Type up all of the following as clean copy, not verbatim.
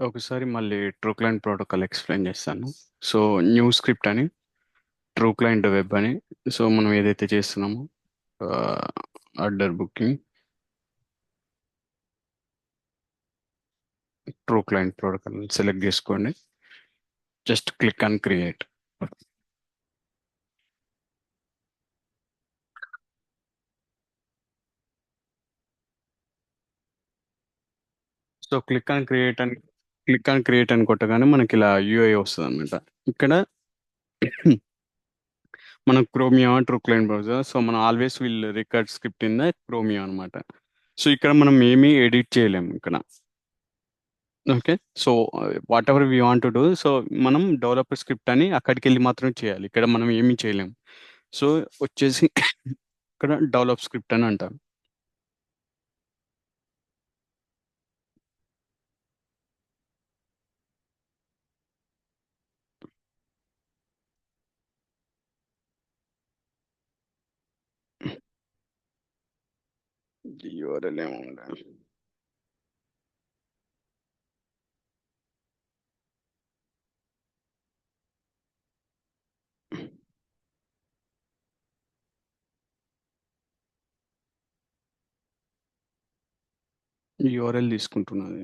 ఒకసారి మళ్ళీ true client protocol explain చేస్తాను. సో న్యూ స్క్రిప్ట్ అని ట్రూ క్లయింట్ వెబ్ అని. సో మనం ఏదైతే చేస్తున్నామో order booking true client protocol select చేసుకోండి. Just click on create. So click on create అని కొట్టగానే మనకి ఇలా యూఐ వస్తుంది అనమాట. ఇక్కడ మనం Chromium true client browser. So మనం always will record script in the Chromium అనమాట. సో ఇక్కడ మనం ఏమీ ఎడిట్ చేయలేము ఇక్కడ. Okay. So whatever we want to do, so మనం డెవలపర్ స్క్రిప్ట్ అని అక్కడికి వెళ్ళి మాత్రం చేయాలి. ఇక్కడ మనం ఏమీ చేయలేము. సో వచ్చేసి ఇక్కడ డెవలప్ స్క్రిప్ట్ అని అంటాం. యూఆర్ఎల్ ఏముంది? యూఆర్ఎల్ తీసుకుంటున్నది.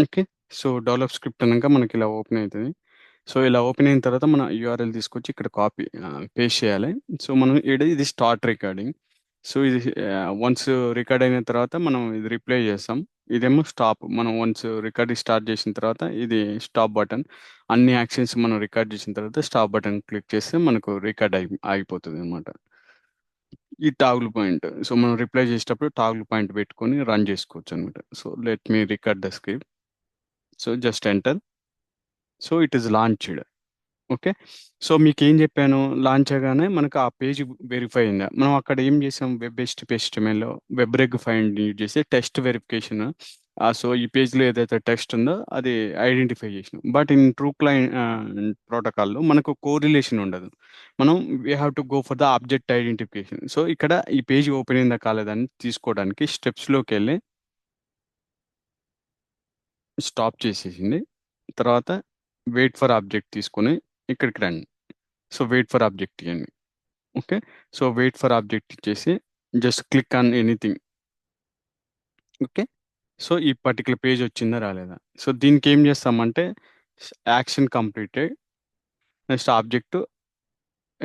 ఓకే. సో డెవలప్ స్క్రిప్ట్ అన్నాక మనకి ఇలా ఓపెన్ అవుతుంది. సో ఇలా ఓపెన్ అయిన తర్వాత మన యూఆర్ఎల్ తీసుకొచ్చి ఇక్కడ పేస్ట్ చేయాలి. సో మనం ఇది స్టార్ట్ రికార్డింగ్. సో ఇది వన్స్ రికార్డ్ అయిన తర్వాత మనం ఇది రిప్లై చేస్తాం. ఇదేమో స్టాప్. మనం వన్స్ రికార్డింగ్ స్టార్ట్ చేసిన తర్వాత ఇది స్టాప్ బటన్. అన్ని యాక్షన్స్ మనం రికార్డ్ చేసిన తర్వాత స్టాప్ బటన్ క్లిక్ చేస్తే మనకు రికార్డ్ ఆగిపోతుంది అనమాట. ఈ టాగుల్ పాయింట్. సో మనం రిప్లై చేసేటప్పుడు టాగుల్ పాయింట్ పెట్టుకొని రన్ చేసుకోవచ్చు అనమాట. So let me record the script. So just enter. So it is launched. Okay. So మీకేం చెప్పాను, లాంచ్ అవ్వగానే మనకు ఆ పేజ్ వెరిఫై అయిందా. మనం అక్కడ ఏం చేసాం, web HTTP web reg find use చేసి టెస్ట్ వెరిఫికేషన్. సో ఈ పేజ్లో ఏదైతే టెక్స్ట్ ఉందో అది ఐడెంటిఫై చేసినాం. బట్ ఇన్ ట్రూ క్లయింట్ ప్రోటోకాల్లో మనకు కోరిలేషన్ ఉండదు. మనం we have to go for the object identification. So ఇక్కడ ఈ పేజ్ ఓపెన్ అయిందా కాలేదని తీసుకోవడానికి స్టెప్స్లోకి వెళ్ళి స్టాప్ చేసేసింది. తర్వాత వెయిట్ ఫర్ ఆబ్జెక్ట్ తీసుకొని ఇక్కడికి రండి. సో వెయిట్ ఫర్ ఆబ్జెక్ట్ ఇవ్వండి. Okay. So wait for object ఇచ్చేసి just click on anything. Okay. So ఈ పర్టికులర్ పేజ్ వచ్చిందా రాలేదా. సో దీనికి ఏం చేస్తామంటే action completed. Next object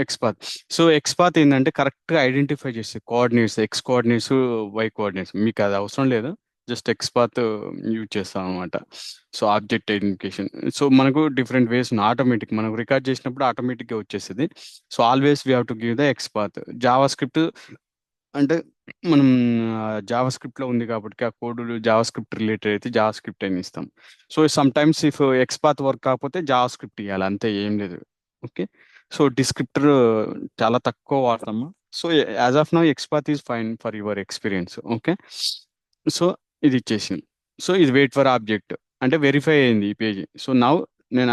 XPath. So XPath ఏంటంటే కరెక్ట్గా ఐడెంటిఫై చేస్తే coordinates, X coordinates, Y coordinates. మీకు అది అవసరం లేదు. జస్ట్ ఎక్స్పాత్ యూజ్ చేస్తాం అనమాట. So object identification. సో మనకు డిఫరెంట్ వేస్ ఆటోమేటిక్ మనకు రికార్డ్ చేసినప్పుడు ఆటోమేటిక్గా వచ్చేస్తుంది. So always we have to give the XPath. Java script అంటే మనం జావా స్క్రిప్ట్లో ఉంది కాబట్టి ఆ కోడ్ జావా స్క్రిప్ట్ రిలేటెడ్ అయితే జావా స్క్రిప్ట్ అని ఇస్తాం. So sometimes if XPath work కాకపోతే జావా స్క్రిప్ట్ ఇవ్వాలి, అంతే, ఏం లేదు. ఓకే. సో డిస్క్రిప్టర్ చాలా తక్కువ వాడతాము. So as of now XPath is fine for your experience. Okay. So ఇది ఇచ్చేసింది. సో ఇది వెయిట్ ఫర్ ఆబ్జెక్ట్ అంటే వెరిఫై అయింది ఈ page. So now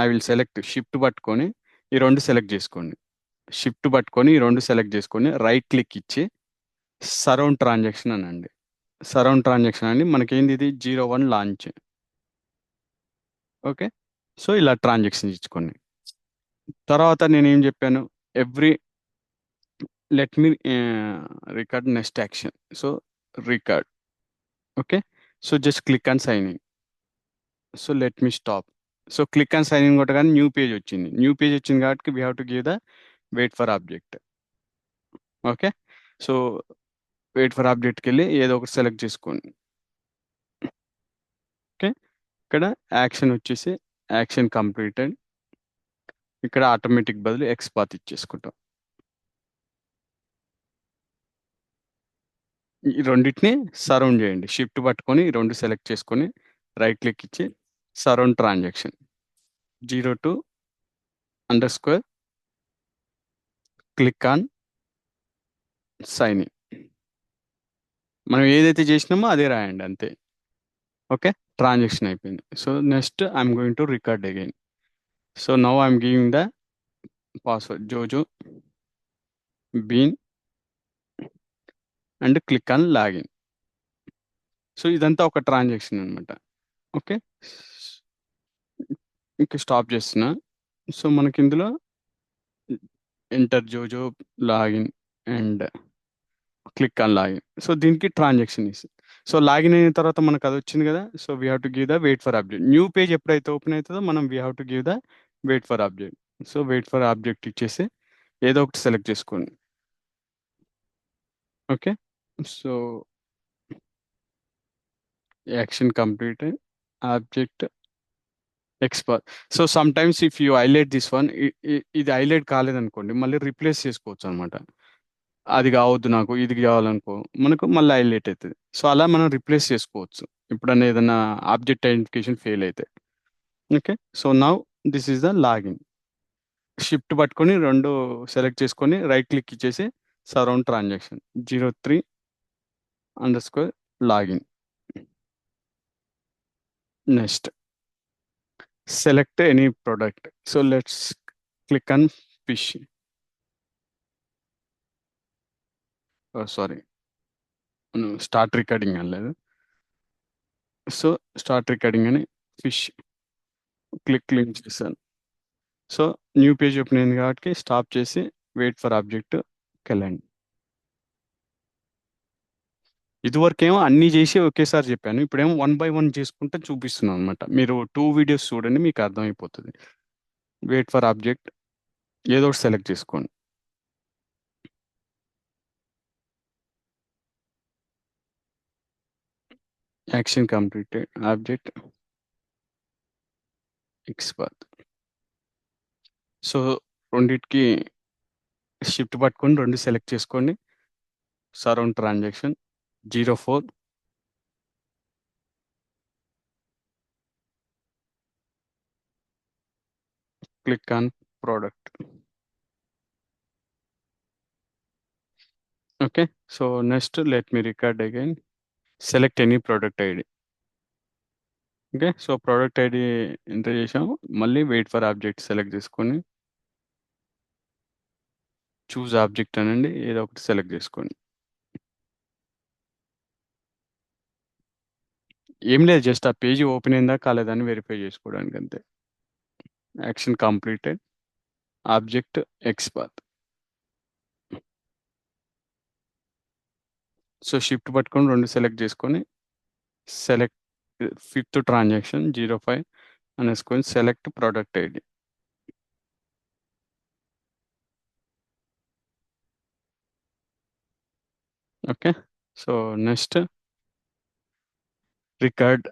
I will select shift పట్టుకొని ఈ రెండు సెలెక్ట్ చేసుకోండి. షిఫ్ట్ పట్టుకొని ఈ రెండు సెలెక్ట్ చేసుకొని రైట్ క్లిక్ ఇచ్చి సరౌండ్ ట్రాన్సాక్షన్ అనండి. సరౌండ్ ట్రాన్సాక్షన్ అండి మనకేంది, ఇది 01 లాంచ్. ఓకే. సో ఇలా ట్రాన్సాక్షన్ ఇచ్చుకోండి. తర్వాత నేను ఏం చెప్పాను, every let me record next action. So record. Okay. So just click on sign in. So let me stop. So click on sign in కొట్టగానే న్యూ పేజ్ వచ్చింది. న్యూ పేజ్ వచ్చింది కాబట్టి we have to give the wait for object. Okay. So wait for ఆబ్జెక్ట్కి వెళ్ళి ఏదో ఒకటి select చేసుకోండి. Okay. ఇక్కడ action వచ్చేసి యాక్షన్ కంప్లీటెడ్. ఇక్కడ ఆటోమేటిక్ బదులు ఎక్స్పాత్ ఇచ్చేసుకుంటాం. ఈ రెండింటిని సరౌండ్ చేయండి. షిఫ్ట్ పట్టుకొని ఈ రెండు సెలెక్ట్ చేసుకొని రైట్ క్లిక్ ఇచ్చి surround transaction 02 click on sign in. మనం ఏదైతే చేసినామో అదే రాయండి, అంతే. ఓకే. ట్రాన్సాక్షన్ అయిపోయింది. So next I'm going to record again. So now I'm giving the password jojo bean and click on login. So ఇదంతా ఒక ట్రాన్సాక్షన్ అనమాట. ఓకే, ఇంకా స్టాప్ చేస్తున్నా. సో మనకి ఇందులో enter jojo login and click on login. So దీనికి transaction ఇస్తుంది. So login అయిన తర్వాత మనకు అది వచ్చింది కదా. So we have to give the wait for update. New page ఎప్పుడైతే ఓపెన్ అవుతుందో మనం we have to give the wait for update. So wait for update ఇచ్చేసి ఏదో ఒకటి సెలెక్ట్ చేసుకోండి. Okay, so action completed object expert. So sometimes if you highlight this one, ఇది highlight కాలేదనుకోండి మళ్ళీ replace చేసుకోవచ్చు అనమాట. అది కావద్దు నాకు ఇది కావాలనుకో మనకు మళ్ళీ హైలైట్ అవుతుంది. సో అలా మనం రిప్లేస్ చేసుకోవచ్చు ఎప్పుడన్నా ఏదైనా ఆబ్జెక్ట్ ఐడెంటిఫికేషన్ ఫెయిల్ అయితే. Okay, so now this is the login. Shift పట్టుకొని రెండు సెలెక్ట్ చేసుకొని రైట్ క్లిక్ ఇచ్చేసి surround transaction 03 login. Next select any product. So let's click on fish. Oh, sorry. No, start recording అనలేదు. So start recording అని fish click చేశాను. So new page open అయింది కాబట్టి stop చేసి వెయిట్ ఫర్ ఆబ్జెక్ట్ వెళ్ళండి. ఇదివరకేమో అన్నీ చేసి ఒకేసారి చెప్పాను, ఇప్పుడేమో 1 by 1 చేసుకుంటే చూపిస్తున్నాను అనమాట. మీరు 2 వీడియోస్ చూడండి మీకు అర్థమైపోతుంది. వెయిట్ ఫర్ ఆబ్జెక్ట్ ఏదో ఒకటి సెలెక్ట్ చేసుకోండి. Action completed object expert. So రెండిటికి షిఫ్ట్ పట్టుకొని రెండు సెలెక్ట్ చేసుకోండి. Surround transaction 04 click on product. Okay, so next let me record again. Select any product ID. Okay, so product ID enter చేసాము. మళ్ళీ wait for object select చేసుకొని choose object అనండి, ఏదో ఒకటి సెలెక్ట్ చేసుకోండి. ఏం లేదు, జస్ట్ ఆ పేజ్ ఓపెన్ అయిందా కాలేదని వెరిఫై చేసుకోవడానికి అంతే. Action completed object expert. So shift పట్టుకొని రెండు సెలెక్ట్ చేసుకొని సెలెక్ట్ ఫిఫ్త్ ట్రాన్సాక్షన్ 05 అనేసుకొని select product ID. Okay, so next record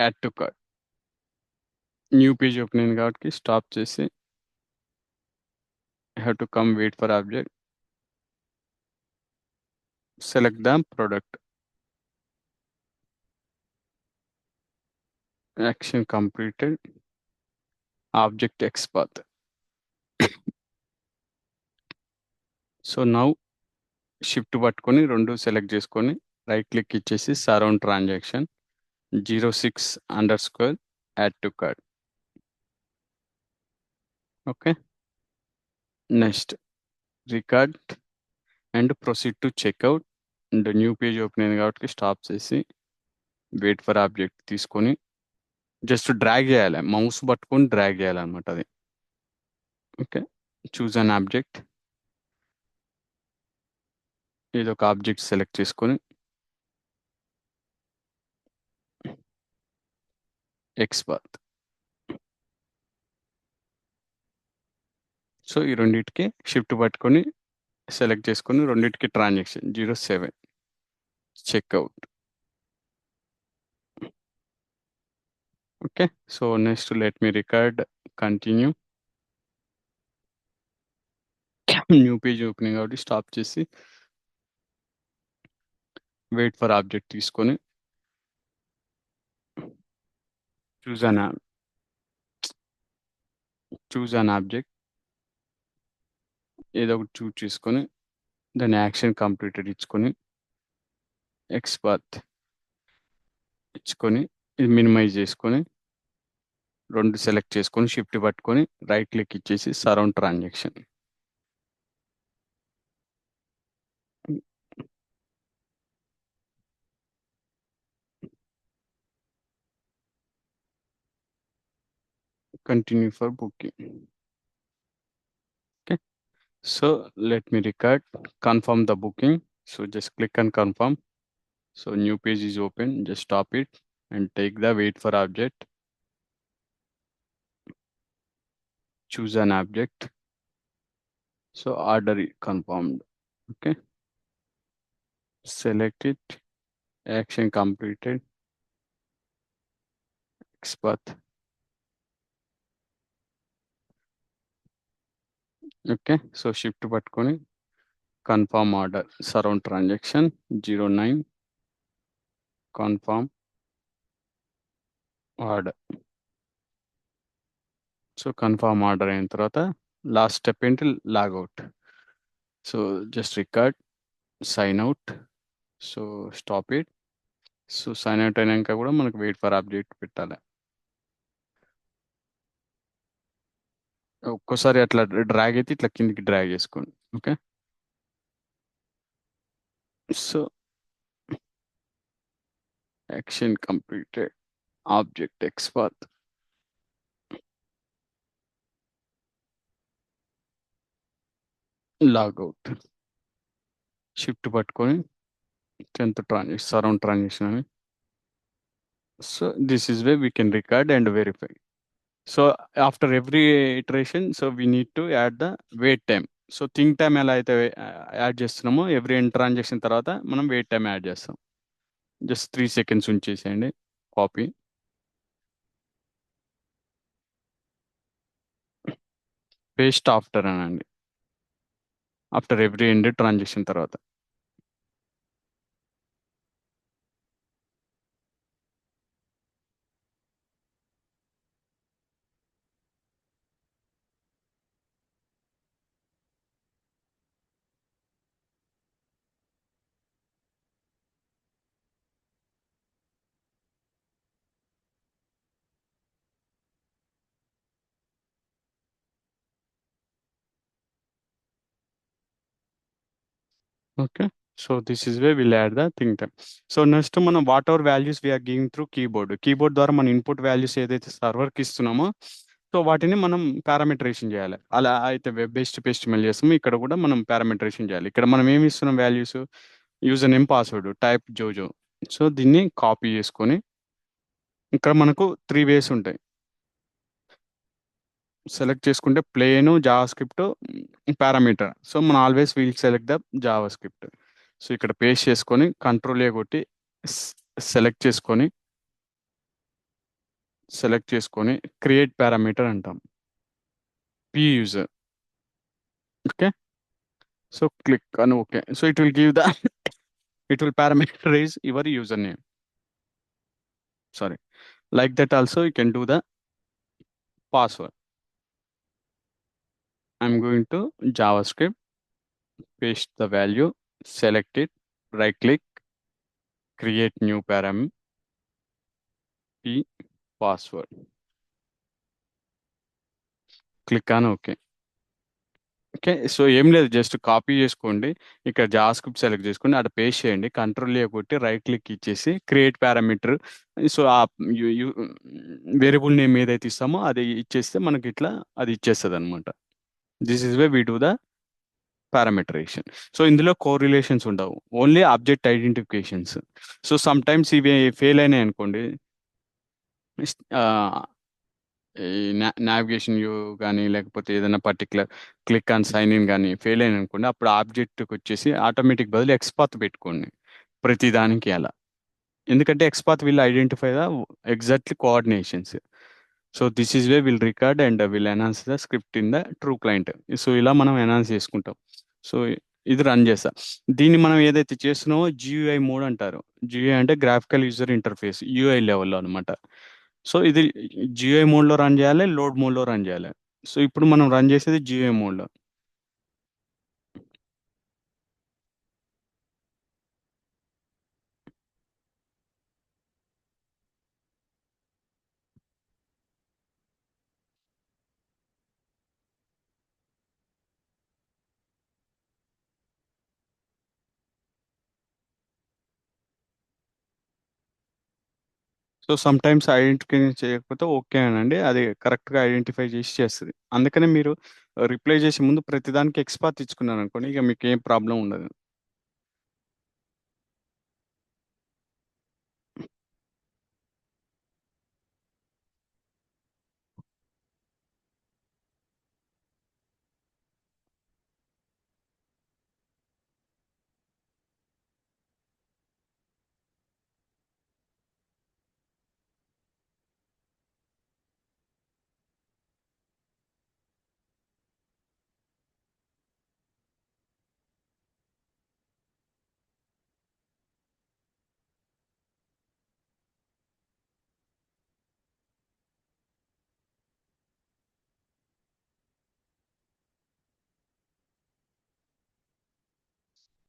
add to cart. New page open అయింది కాబట్టి స్టాప్ చేసి have to come wait for object select the product. Action completed object expert. So now shift పట్టుకొని రెండు select చేసుకొని right click ఇచ్చేసి surround transaction 06 add to cart. Okay, next record and proceed to checkout. And new page open అయింది కాబట్టి stop చేసి wait for object తీసుకొని just drag చేయాలి, mouse పట్టుకొని డ్రాగ్ చేయాలన్నమాట అది. ఓకే, చూజ్ అన్ ఆబ్జెక్ట్, ఏదో ఒక ఆబ్జెక్ట్ సెలెక్ట్ చేసుకొని ఎక్స్పర్ట్. సో ఈ రెండింటికి షిఫ్ట్ పట్టుకొని సెలెక్ట్ చేసుకొని రెండింటికి transaction 07 checkout. Okay, so next let me record continue. New page opening కాబట్టి స్టాప్ చేసి వెయిట్ ఫర్ ఆబ్జెక్ట్ తీసుకొని చూజ్ అన్ ఆబ్జెక్ట్ ఏదో ఒకటి చూజ్ చేసుకొని దాని యాక్షన్ కంప్లీటెడ్ ఇచ్చుకొని ఎక్స్పర్ట్ ఇచ్చుకొని ఇది మినిమైజ్ చేసుకొని రెండు సెలెక్ట్ చేసుకొని షిఫ్ట్ పట్టుకొని రైట్ క్లిక్ ఇచ్చేసి surround transaction. Continue for booking. Okay. So let me record, confirm the booking. So just click on confirm. So new page is open. Just stop it and take the wait for object. Choose an object. So order it confirmed. Okay. Select it. Action completed. Xpath. Okay. So shift పట్టుకొని confirm order. Surround transaction 09. Confirm order. So confirm order అయిన తర్వాత last step ఏంటి logout. So just record sign out. So stop it. So sign out అయినాక కూడా మనకు wait for update పెట్టాలి. ఒక్కోసారి అట్లా డ్రాగ్ అయితే ఇట్లా కిందికి డ్రాగ్ చేసుకోండి. Okay. So action completed. Object XPath. Logout. Shift పట్టుకొని 10th ట్రాన్సాక్షన్ సరౌండ్ ట్రాన్సాక్షన్ అని. So this is way we can record and verify. So after every iteration so we need to add the wait time. So think time ఎలా అయితే add చేస్తున్నామో every transaction తర్వాత మనం wait time add చేస్తాం. Just 3 seconds ఉంచేసేయండి. Copy paste after అనండి. After every transaction తర్వాత. Okay. So this is way will add the think time. So next మనం whatever values we're giving through keyboard ద్వారా మన input values ఏదైతే సర్వర్కి ఇస్తున్నామో so వాటిని మనం పారామీటరేషన్ చేయాలి. అలా అయితే వెబ్ బేస్డ్ పేస్టిమల్ చేస్తాము. ఇక్కడ కూడా మనం పారామీటరేషన్ చేయాలి. ఇక్కడ మనం ఏమి ఇస్తున్నాం values user name password type jojo. So దీన్ని కాపీ చేసుకొని ఇక్కడ మనకు 3 ways ఉంటాయి. సెలెక్ట్ చేసుకుంటే plain JavaScript parameter. So మనం always will select the JavaScript. So ఇక్కడ పేస్ట్ చేసుకొని కంట్రోల్ కొట్టి సెలెక్ట్ చేసుకొని క్రియేట్ పారామీటర్ అంటాం. P user. Okay. So click అని okay. So it will give the it will parameterize your username. Sorry. Like that also you can do the password. I'm going to JavaScript, paste the value, select it, right click, create new param, p password. Click on OK. Okay. So ఏం లేదు just copy చేసుకోండి. ఇక్కడ JavaScript select చేసుకోండి. అక్కడ paste చేయండి. Control కొట్టి right click ఇచ్చేసి create parameter. So ఆ వేరియబుల్ నేమ్ ఏదైతే ఇస్తామో అది ఇచ్చేస్తే మనకి ఇట్లా అది ఇచ్చేస్తుంది అనమాట. This is way we do the parameterization. So ఇందులో కోరిలేషన్స్ ఉండవు. Only object identifications. So sometimes ఇవి ఫెయిల్ అయినాయి అనుకోండి. ఈ నావిగేషన్ వ్యూ కానీ లేకపోతే ఏదైనా particular click on sign in కానీ ఫెయిల్ అయిన అనుకోండి. అప్పుడు ఆబ్జెక్ట్కి వచ్చేసి ఆటోమేటిక్ బదులు ఎక్స్పాత్ పెట్టుకోండి ప్రతిదానికి అలా. ఎందుకంటే XPath will identify the exactly coordinations. So this is way will record and will enhance the script in the true client. So ఇలా మనం ఎనాన్స్ చేసుకుంటాం. సో ఇది రన్ చేస్తా. దీన్ని మనం ఏదైతే చేస్తున్నామో జియుఐ మోడ్ అంటారు. జియుఐ అంటే గ్రాఫికల్ యూజర్ ఇంటర్ఫేస్ యూఐ లెవెల్లో అనమాట. సో ఇది జియుఐ మోడ్లో రన్ చేయాలి, లోడ్ మోడ్లో రన్ చేయాలి. సో ఇప్పుడు మనం రన్ చేసేది జియుఐ మోడ్లో. సో సమ్ టైమ్స్ ఐడెంటిఫై చేయకపోతే ఓకే అనండి, అది కరెక్ట్గా ఐడెంటిఫై చేసి చేస్తుంది. అందుకనే మీరు రిప్లై చేసే ముందు ప్రతిదానికి ఎక్స్పాత్ ఇచ్చుకున్నారు అనుకోండి, ఇక మీకు ఏం ప్రాబ్లం ఉండదు.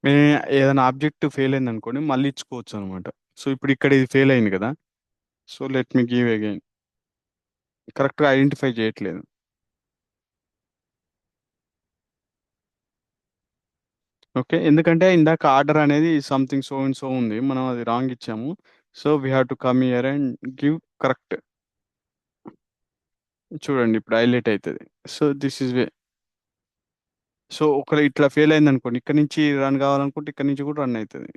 మే ఏదైనా ఆబ్జెక్ట్ ఫెయిల్ అయింది అనుకోండి, మళ్ళీ ఇచ్చుకోవచ్చు అనమాట. సో ఇప్పుడు ఇక్కడ ఇది ఫెయిల్ అయింది కదా, so let me give again. కరెక్ట్గా ఐడెంటిఫై చేయట్లేదు. ఓకే, ఎందుకంటే ఇందాక ఆర్డర్ అనేది సంథింగ్ సో అండ్ సో ఉంది, మనం అది రాంగ్ ఇచ్చాము. So we have to come here and give correct. చూడండి ఇప్పుడు హైలైట్ అవుతుంది. So this is way. So ఒకవేళ ఇట్లా ఫెయిల్ అయింది అనుకోండి, ఇక్కడ నుంచి రన్ కావాలనుకుంటే ఇక్కడ నుంచి కూడా రన్ అవుతుంది.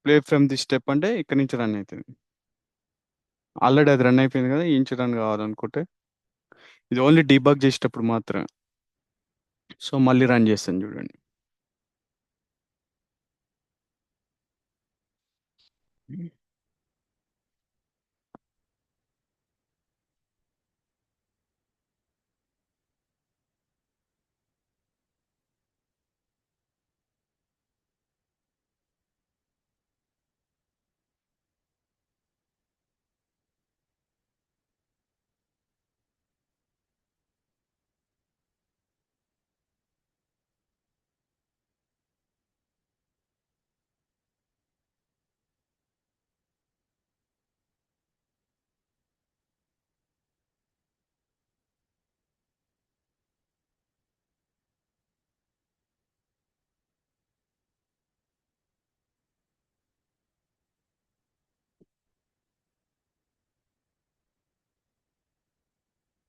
ప్లే ఫ్రమ్ ది స్టెప్ అంటే ఇక్కడ నుంచి రన్ అవుతుంది. ఆల్రెడీ అది రన్ అయిపోయింది కదా, ఈ నుంచి రన్ కావాలనుకుంటే ఇది ఓన్లీ డీబగ్ చేసేటప్పుడు మాత్రం. సో మళ్ళీ రన్ చేస్తాను చూడండి.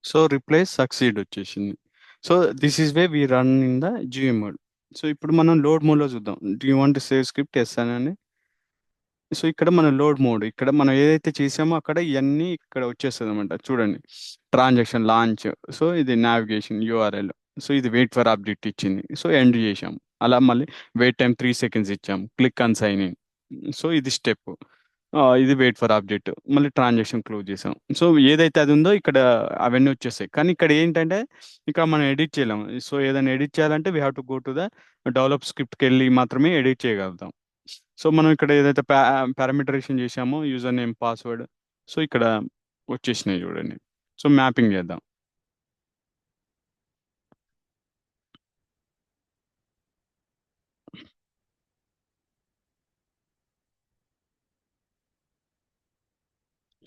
సో రిప్లేస్ సక్సీడ్ వచ్చేసింది. So this is way we run in the geo mode. So ఇప్పుడు మనం లోడ్ మోడ్లో చూద్దాం. Do you want save script yes అని. సో ఇక్కడ మన లోడ్ మోడ్, ఇక్కడ మనం ఏదైతే చేసామో అక్కడ ఇవన్నీ ఇక్కడ వచ్చేస్తుంది అనమాట. చూడండి, ట్రాన్సాక్షన్ లాంచ్, సో ఇది నావిగేషన్ యూఆర్ఎల్, సో ఇది వెయిట్ ఫర్ అప్డేట్ ఇచ్చింది, సో ఎండ్ చేసాం. అలా మళ్ళీ వెయిట్ టైం 3 seconds ఇచ్చాం, click on sign in, so ఇది స్టెప్. ఇది వెయిట్ ఫర్ అప్డేట్, మళ్ళీ ట్రాన్సాక్షన్ క్లోజ్ చేసాం. సో ఏదైతే అది ఉందో ఇక్కడ అవన్నీ వచ్చేస్తాయి. కానీ ఇక్కడ ఏంటంటే ఇక్కడ మనం ఎడిట్ చేయలేము. సో ఏదైనా ఎడిట్ చేయాలంటే we have to go to the develop స్క్రిప్ట్కి వెళ్ళి మాత్రమే ఎడిట్ చేయగలుగుతాం. సో మనం ఇక్కడ ఏదైతే పారామీటరేషన్ చేసామో యూజర్ నేమ్ పాస్వర్డ్, సో ఇక్కడ వచ్చేసినాయి చూడండి. సో మ్యాపింగ్ చేద్దాం.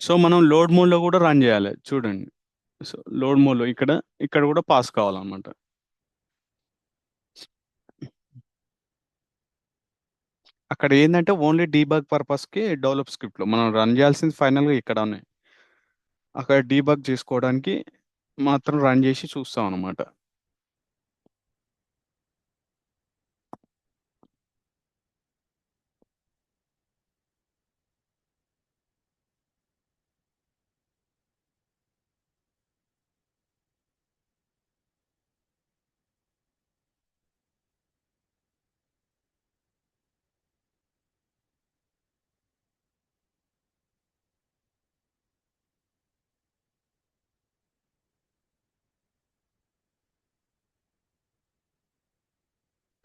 సో మనం లోడ్ మోడ్లో కూడా రన్ చేయాలి చూడండి. సో లోడ్ మోడ్లో ఇక్కడ ఇక్కడ కూడా పాస్ కావాలన్నమాట. అక్కడ ఏంటంటే ఓన్లీ డీబగ్ పర్పస్కి డెవలప్ స్క్రిప్ట్లో మనం రన్ చేయాల్సింది ఫైనల్గా ఇక్కడ ఉన్నాయి. అక్కడ డీబగ్ చేసుకోవడానికి మాత్రం రన్ చేసి చూస్తాం అనమాట.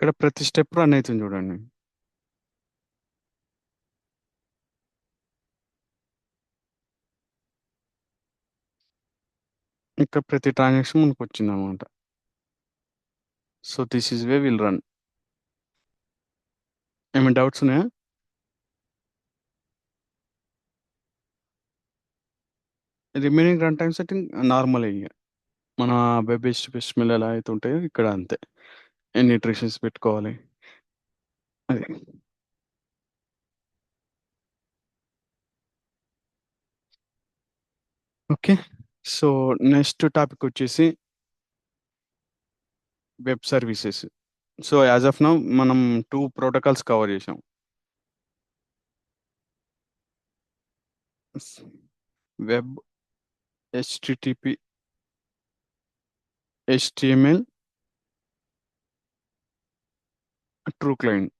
ఇక్కడ ప్రతి స్టెప్ రన్ అవుతుంది చూడండి. ఇక్కడ ప్రతి ట్రాన్సాక్షన్ మనకు వచ్చింది అనమాట. So this is way will run. ఏమైనా డౌట్స్ ఉన్నాయా? Remaining run time setting normal ఇక మన వెబ్ హెచ్టిఎంఎల్ ఎలా అయితే ఉంటాయో ఇక్కడ అంతే. ఎన్ని ఇటరేషన్స్ పెట్టుకోవాలి అది. ఓకే. సో నెక్స్ట్ టాపిక్ వచ్చేసి web services. So as of now మనం టూ ప్రోటోకాల్స్ కవర్ చేసాం. Web, HTTP, HTML, true client.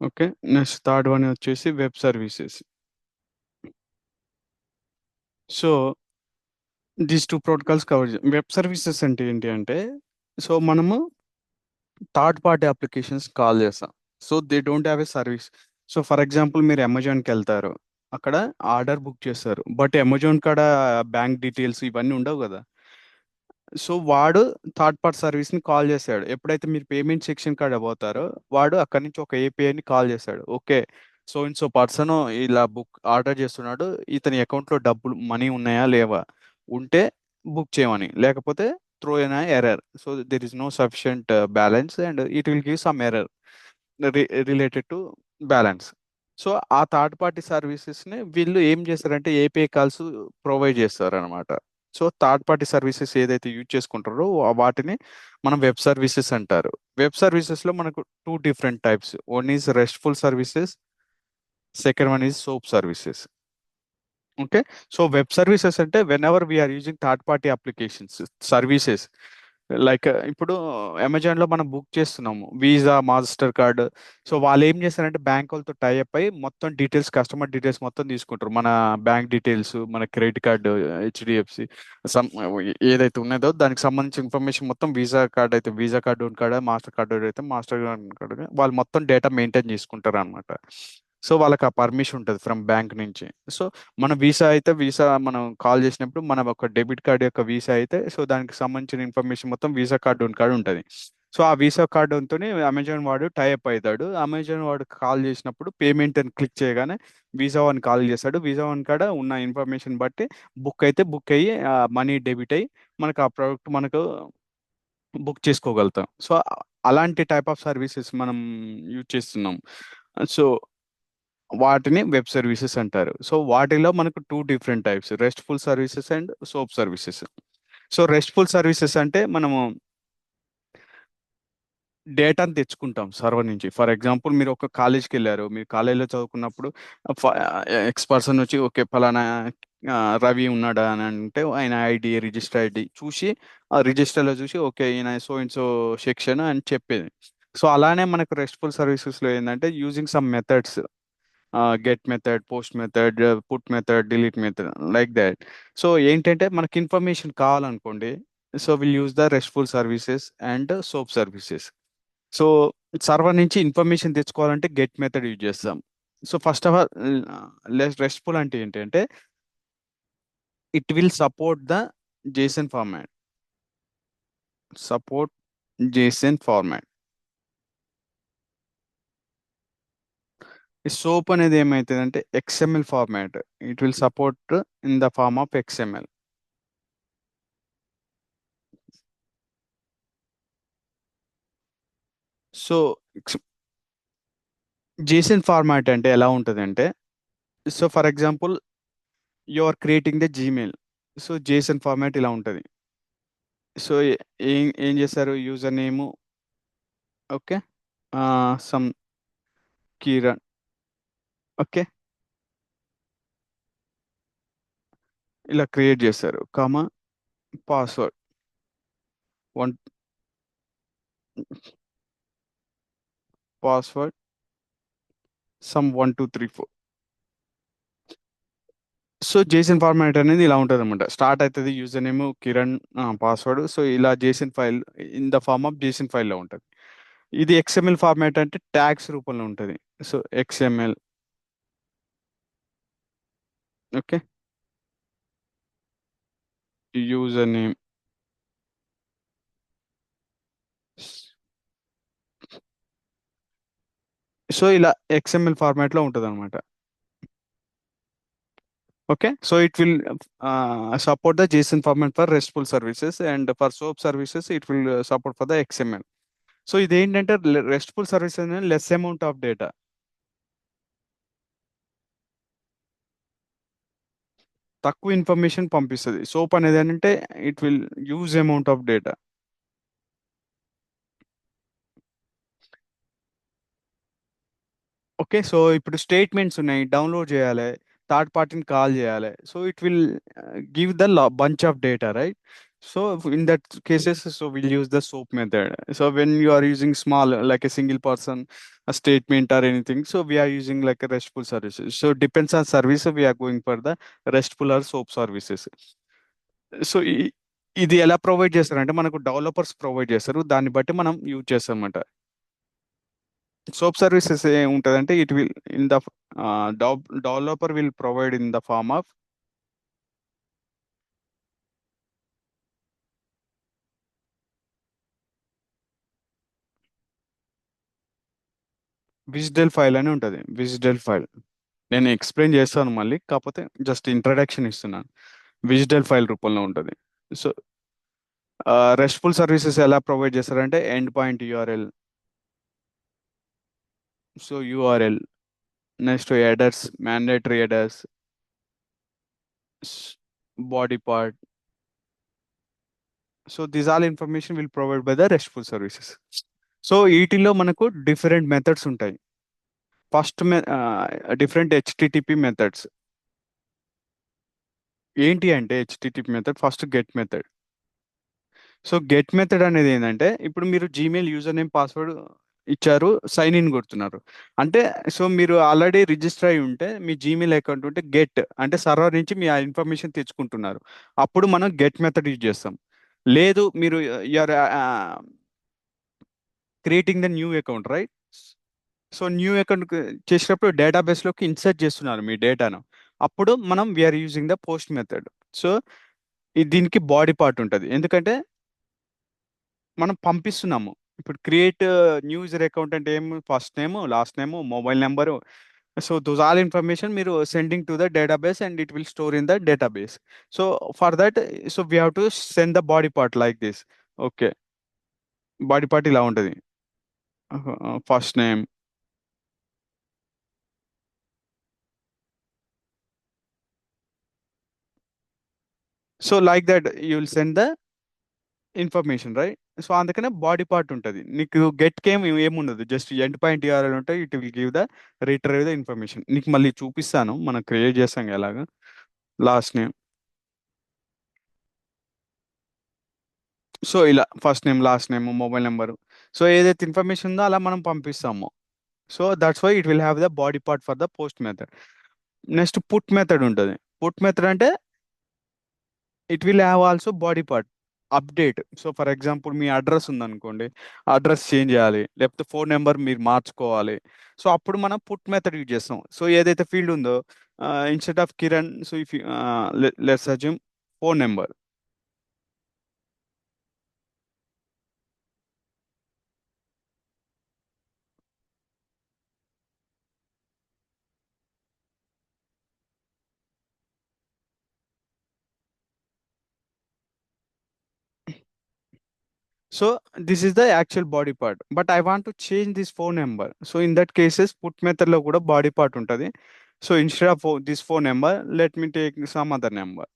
Okay. Next third one వచ్చేసి web services. So these two protocols cover. Web services అంటే ఏంటి అంటే, so మనము third party applications call చేస్తాం. So they don't have a service. So for example మీరు అమెజాన్కి వెళ్తారు, అక్కడ ఆర్డర్ బుక్ చేస్తారు, బట్ అమెజాన్ కాడ బ్యాంక్ డీటెయిల్స్ ఇవన్నీ ఉండవు కదా. సో వాడు థర్డ్ పార్టీ సర్వీస్ని కాల్ చేశాడు. ఎప్పుడైతే మీరు పేమెంట్ సెక్షన్ కాడ పోతారో, వాడు అక్కడి నుంచి ఒక ఏపీఐని కాల్ చేశాడు. Okay, so in so person ఇలా బుక్ ఆర్డర్ చేస్తున్నాడు, ఇతని అకౌంట్లో డబ్బులు మనీ ఉన్నాయా లేవా, ఉంటే బుక్ చేయమని, లేకపోతే throw an error. So there is no sufficient balance and it will give some error related to balance. So ఆ థర్డ్ పార్టీ సర్వీసెస్ని వీళ్ళు ఏం చేస్తారంటే ఏపీఐ కాల్స్ ప్రొవైడ్ చేస్తారు అనమాట. సో థర్డ్ పార్టీ సర్వీసెస్ ఏదైతే యూజ్ చేసుకుంటారో వాటిని మనం వెబ్ సర్వీసెస్ అంటారు. వెబ్ సర్వీసెస్లో మనకు two different types. One is restful services, second one is soap services. Okay. So web services అంటే whenever we are using third party applications services, like ఇప్పుడు అమెజాన్లో మనం బుక్ చేస్తున్నాము వీసా, మాస్టర్ కార్డ్. సో వాళ్ళు ఏం చేస్తారంటే బ్యాంక్ వాళ్ళతో tie up అయి మొత్తం డీటెయిల్స్, కస్టమర్ డీటెయిల్స్ మొత్తం తీసుకుంటారు. మన బ్యాంక్ డీటెయిల్స్, మన క్రెడిట్ కార్డు, హెచ్డిఎఫ్సి సమ్ ఏదైతే ఉన్నదో దానికి సంబంధించిన ఇన్ఫర్మేషన్ మొత్తం, వీసా కార్డ్ అయితే వీసా కార్డు కాడ, మాస్టర్ కార్డు అయితే మాస్టర్ కార్డు, వాళ్ళు మొత్తం డేటా మెయింటైన్ చేసుకుంటారు అనమాట. సో వాళ్ళకి ఆ పర్మిషన్ ఉంటుంది ఫ్రమ్ బ్యాంక్ నుంచి. సో మన వీసా అయితే వీసా మనం కాల్ చేసినప్పుడు మన ఒక డెబిట్ కార్డ్ యొక్క వీసా అయితే, సో దానికి సంబంధించిన ఇన్ఫర్మేషన్ మొత్తం వీసా కార్డు కాడ ఉంటుంది. సో ఆ వీసా కార్డుతో అమెజాన్ వాడు టైఅప్ అవుతాడు. అమెజాన్ వాడు కాల్ చేసినప్పుడు పేమెంట్ అని క్లిక్ చేయగానే వీసా వన్ కాల్ చేస్తాడు. వీసా వన్ కాడ ఉన్న ఇన్ఫర్మేషన్ బట్టి బుక్ అయితే బుక్ అయ్యి మనీ డెబిట్ అయ్యి మనకు ఆ ప్రోడక్ట్ మనకు బుక్ చేసుకోగలుగుతాం. సో అలాంటి టైప్ ఆఫ్ సర్వీసెస్ మనం యూజ్ చేస్తున్నాం. సో వాటిని వెబ్ సర్వీసెస్ అంటారు. సో వాటిలో మనకు two different types, RESTful services and SOAP services. So RESTful services అంటే మనము డేటాను తెచ్చుకుంటాం సర్వర్ నుంచి. ఫర్ ఎగ్జాంపుల్ మీరు ఒక కాలేజ్కి వెళ్ళారు, మీరు కాలేజీలో చదువుకున్నప్పుడు ఎక్స్ పర్సన్ వచ్చి ఓకే ఫలానా రవి ఉన్నాడా అని అంటే ఆయన ఐడి, రిజిస్టర్ ఐడి చూసి ఆ రిజిస్టర్లో చూసి ఓకే ఈయన సో అండ్ సో సెక్షన్ అని చెప్పేది. సో అలానే మనకు రెస్ట్ఫుల్ సర్వీసెస్లో ఏంటంటే using some methods, get method, post method, put method, delete method, like that. So ఏంటంటే మనకి ఇన్ఫర్మేషన్ కావాలనుకోండి, so will use the RESTful services and SOAP services. So server నుంచి ఇన్ఫర్మేషన్ తెచ్చుకోవాలంటే గెట్ మెథడ్ యూజ్ చేస్తాం. So first of all RESTful అంటే ఏంటంటే it will support the JSON format. Support JSON format. ఈ SOAP అనేది ఏమవుతుందంటే XML format. It will support in the form of XML. So JSON format అంటే ఎలా ఉంటుందంటే, so for example you are creating the Gmail. So JSON format ఇలా ఉంటుంది. So ఏం ఏం చేస్తారు, user name, okay, some Kiran, okay, ఇలా క్రియేట్ చేస్తారు, comma password one, password some 1 2 3 4. So JSON format అనేది ఇలా ఉంటుంది అనమాట. స్టార్ట్ అవుతుంది user name Kiran, password. So ఇలా JSON file in the form of JSON ఫైల్లో ఉంటుంది. ఇది ఎక్స్ఎంఎల్ ఫార్మాట్ అంటే ట్యాగ్స్ రూపంలో ఉంటుంది. So XML, okay, user name. So ఇలా ఎక్స్ఎంఎల్ ఫార్మాట్లో ఉంటుంది అనమాట. Okay. So it will support the JSON format for RESTful services, and for SOAP services it will support for the XML. So ఇదేంటంటే RESTful service అనేది less amount of data, తక్కువ information పంపిస్తుంది. Soap అనేది ఏంటంటే it will use amount of data. Okay, so ఇప్పుడు statements ఉన్నాయి, download చేయాలి, third పార్టీని కాల్ చేయాలి. So it will give the bunch of data, right? So in that cases, so we'll use the SOAP method. So when you are using small, like a single person, a statement or anything, so we are using like a RESTful services. So depends on service, we are going for the RESTful or SOAP services. So ఇది ఎలా provide చేస్తారంటే మనకు developers provide చేస్తారు, దాన్ని బట్టి మనం use చేస్తాం అన్నమాట. సోప్ సర్వీసెస్ ఏముంటుందంటే it will in the developer will provide in the form of WSDL file అని ఉంటుంది. విజ్డెల్ ఫైల్ నేను ఎక్స్ప్లెయిన్ చేస్తాను మళ్ళీ, కాకపోతే జస్ట్ ఇంట్రడక్షన్ ఇస్తున్నాను. విజ్డెల్ ఫైల్ రూపంలో ఉంటుంది. సో రెస్ట్ఫుల్ సర్వీసెస్ ఎలా ప్రొవైడ్ చేస్తారంటే end point URL, so URL, next headers, mandatory headers, body part. So this all information will provide by the RESTful services. So వీటిలో మనకు డిఫరెంట్ మెథడ్స్ ఉంటాయి. First different HTTP methods ఏంటి అంటే, HTTP method first get method. So get method అనేది ఏంటంటే, ఇప్పుడు మీరు Gmail user name password ఇచ్చారు, సైన్ ఇన్ కొడుతున్నారు అంటే, సో మీరు ఆల్రెడీ రిజిస్టర్ అయి ఉంటే మీ జీమెయిల్ అకౌంట్ ఉంటే గెట్ అంటే సర్వర్ నుంచి మీ ఆ ఇన్ఫర్మేషన్ తెచ్చుకుంటున్నారు, అప్పుడు మనం గెట్ మెథడ్ యూజ్ చేస్తాం. లేదు మీరు you are creating the new account, right? So new account చేసినప్పుడు డేటాబేస్లోకి ఇన్సర్ట్ చేస్తున్నారు మీ డేటాను, అప్పుడు మనం we are using the post method. So దీనికి బాడీ పార్ట్ ఉంటుంది, ఎందుకంటే మనం పంపిస్తున్నాము. ఇప్పుడు క్రియేట్ న్యూ యూజర్ అకౌంట్ అంటే ఏం, first name, last name, mobile number. So those all information మీరు sending to the database and it will store in the database. So for that, so we have to send the body part like this. Okay, body part ఇలా ఉంటుంది. First name, so like that you will send the information, right? So అందుకనే body part ఉంటుంది. నీకు get కేమ్ ఏముండదు, just end point URL ఉంటాయి, it will give the retrieve the information. నీకు మళ్ళీ చూపిస్తాను, మనం క్రియేట్ చేస్తాం ఎలాగా. లాస్ట్ నేమ్, సో ఇలా first name, last name, mobile number. So ఏదైతే ఇన్ఫర్మేషన్ ఉందో అలా మనం పంపిస్తాము. So that's why it will have the body part for the post method. Next put method ఉంటుంది. పుట్ మెథడ్ అంటే it will have also body part update. So for example మీ address ఉందనుకోండి, address change చేయాలి, లేకపోతే phone number మీరు మార్చుకోవాలి. So అప్పుడు మనం పుట్ మెథడ్ యూజ్ చేస్తాం. సో ఏదైతే ఫీల్డ్ ఉందో, instead of Kiran, so if let's assume phone number. So this is the actual body part, but I want to change this phone number. So in that cases, put method లో కూడా body part ఉంటుంది. So instead of this phone number, let me take some other number.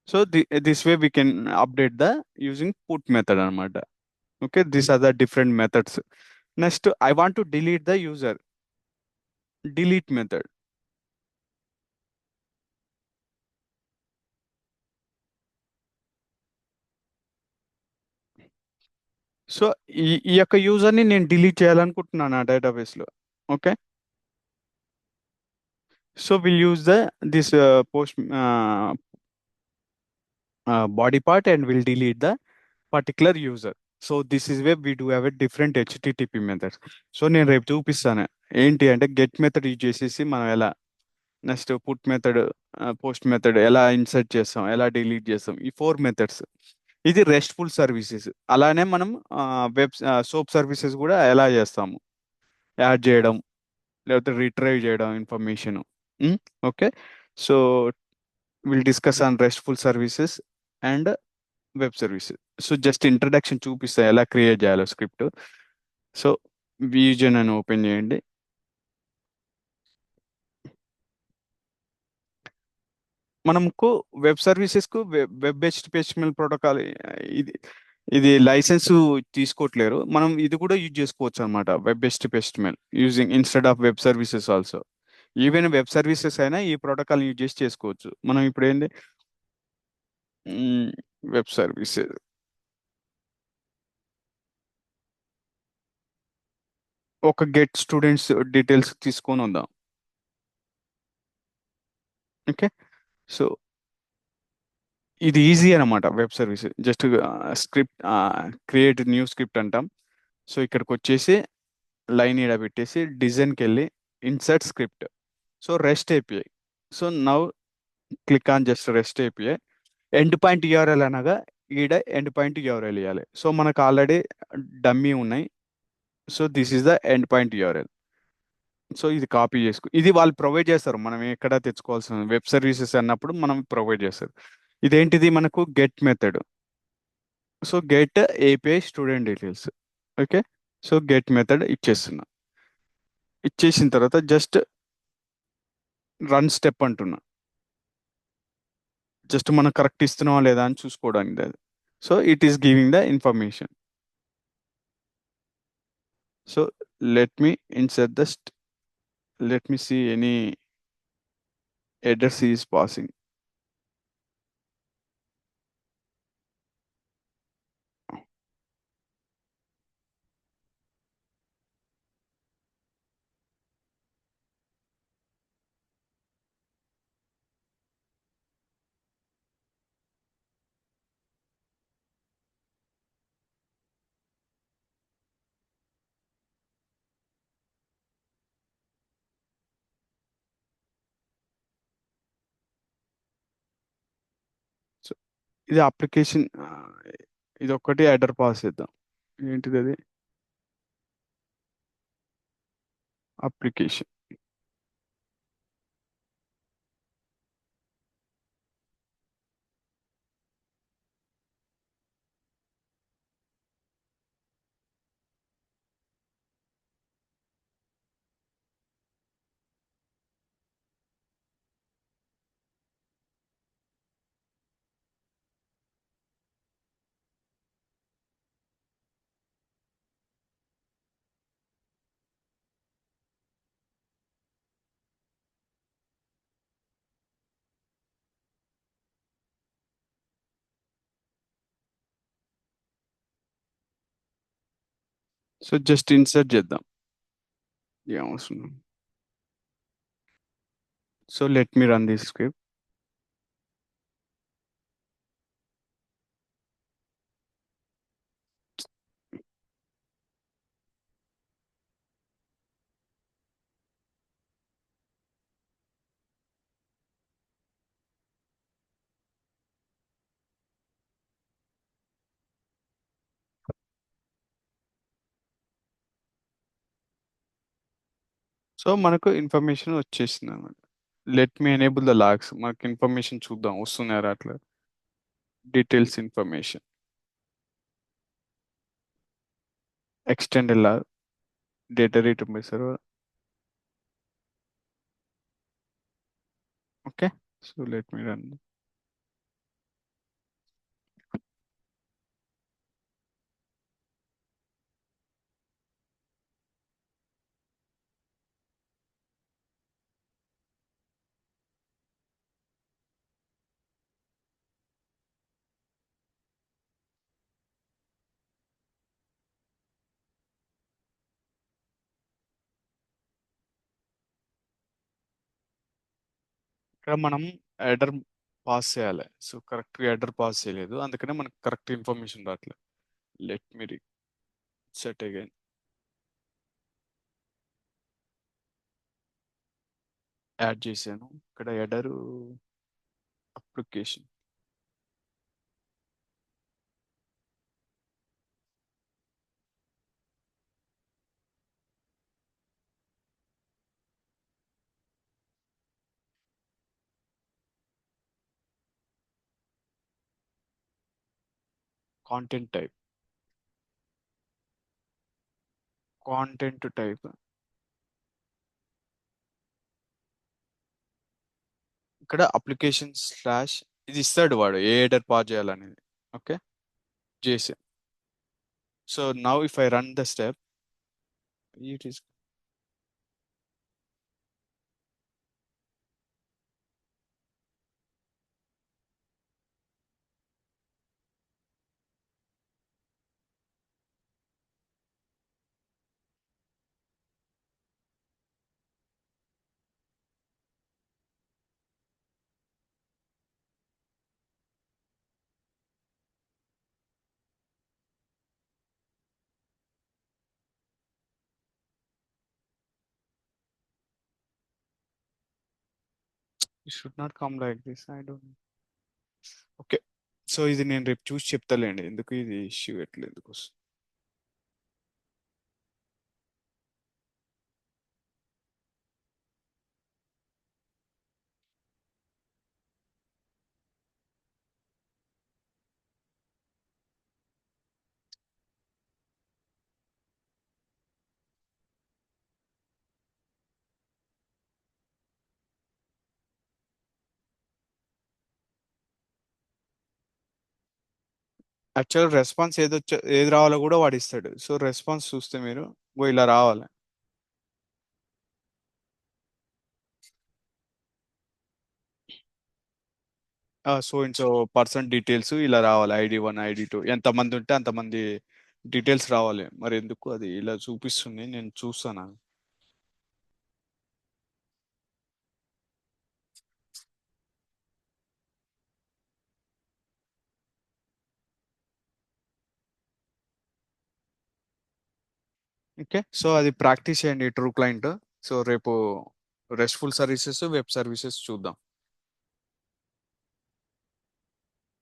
So this way we can update the using put method అన్నమాట. Okay, these are the different methods. Next, I want to delete the user. Delete method. So ఈ యొక్క user ని నేను delete చేయాలనుకుంటున్నాను ఆ database లో. Okay, so will use the this post body part and will delete the particular user. So this is way we do have a different HTTP methods. So నేను రేపు చూపిస్తాను ఏంటి అంటే గెట్ మెథడ్ యూజ్ చేసేసి మనం ఎలా, next put method, post method ఎలా insert చేస్తాం, ఎలా డిలీట్ చేస్తాం, ఈ 4 మెథడ్స్. ఇది రెస్ట్ఫుల్ సర్వీసెస్. అలానే మనం వెబ్ సోప్ సర్వీసెస్ కూడా ఎలా చేస్తాము, యాడ్ చేయడం, లేకపోతే రిట్రైవ్ చేయడం information. Okay, so will discuss on RESTful services and web services. So just introduction చూపిస్తా ఎలా క్రియేట్ చేయాలో స్క్రిప్ట్. సో విజన్ అని ఓపెన్ చేయండి. మనకు వెబ్ సర్వీసెస్ కు వెబ్ హెచ్టిఎంఎల్ ప్రోటోకాల్ ఇది ఇది లైసెన్స్ తీసుకోవట్లేరు. మనం ఇది కూడా యూజ్ చేసుకోవచ్చు అనమాట, web HTML using instead of web services also. Even web services అయినా ఈ ప్రోటోకాల్ యూజ్ చేసి చేసుకోవచ్చు. మనం ఇప్పుడు ఏంది, వెబ్ సర్వీసెస్ ఒక గెట్ స్టూడెంట్స్ డీటెయిల్స్ తీసుకొని ఉందాం. ఓకే. సో ఇది ఈజీ అనమాట web service. Just script create new script అంటాం. సో ఇక్కడికి వచ్చేసి లైన్ ఈడ పెట్టేసి డిజైన్కి వెళ్ళి insert script. So rest API. So now click on just rest API. End point URL అనగా ఈడ ఎండ్ పాయింట్ యూఆర్ఎల్ ఇవ్వాలి. సో మనకు ఆల్రెడీ డమ్మీ ఉన్నాయి. So this is the end point URL. So ఇది కాపీ చేసుకో, ఇది వాళ్ళు ప్రొవైడ్ చేస్తారు, మనం ఎక్కడ తెచ్చుకోవాల్సిన వెబ్ సర్వీసెస్ అన్నప్పుడు మనం ప్రొవైడ్ చేస్తారు. ఇదేంటిది మనకు get method. So get API student details. Okay. So get method ఇచ్చేస్తున్నా. ఇచ్చేసిన తర్వాత జస్ట్ రన్ స్టెప్ అంటున్నా. జస్ట్ మనం కరెక్ట్ ఇస్తున్నావా లేదా అని చూసుకోవడానికి అది. So it is giving the information. So let me insert the let me see any address is passing. So ఇది అప్లికేషన్, ఇది ఒక్కటి అడ్డర్ పాస్ చేద్దాం. ఏంటిది అది, అప్లికేషన్. సో జస్ట్ ఇన్సర్ట్ చేద్దాం. ఏమవసరం. So let me run this script. So మనకు information వచ్చేసింది అనమాట. Let me enable the logs. మనకి ఇన్ఫర్మేషన్ చూద్దాం వస్తున్నారా అట్లా. Details information, extend log, data return by server. Okay. So let me run. ఇక్కడ మనం ఎడర్ పాస్ చేయాలి. సో కరెక్ట్గా ఎడర్ పాస్ చేయలేదు, అందుకనే మనకు కరెక్ట్ ఇన్ఫర్మేషన్ రావట్లేదు. Let me set again. Add చేశాను ఇక్కడ header application. Content type, content type. ఇక్కడ అప్లికేషన్ స్లాష్ ఇది ఇస్తాడు వాడు ఏ హెడర్ పాస్ చేయాలనేది. ఓకే, చేసి. So now if I run the step, it is it should not come like this, I don't. Okay, so ఇది నేను రేపు చూసి చెప్తాలేండి ఎందుకు ఇది ఇష్యూ ఎట్లా ఎందుకు వస్తుంది. యాక్చువల్ రెస్పాన్స్ ఏది రావాలో కూడా వాడు ఇస్తాడు. సో రెస్పాన్స్ చూస్తే మీరు ఇలా రావాలి. So in so person details ఇలా రావాలి, ID 1 ID 2 ఎంతమంది ఉంటే అంతమంది డీటెయిల్స్ రావాలి. మరి ఎందుకు అది ఇలా చూపిస్తుంది, నేను చూస్తాను. ఓకే, సో అది ప్రాక్టీస్ చేయండి ట్రూ క్లయింట్. సో రేపు రెస్ట్ఫుల్ సర్వీసెస్, వెబ్ సర్వీసెస్ చూద్దాం.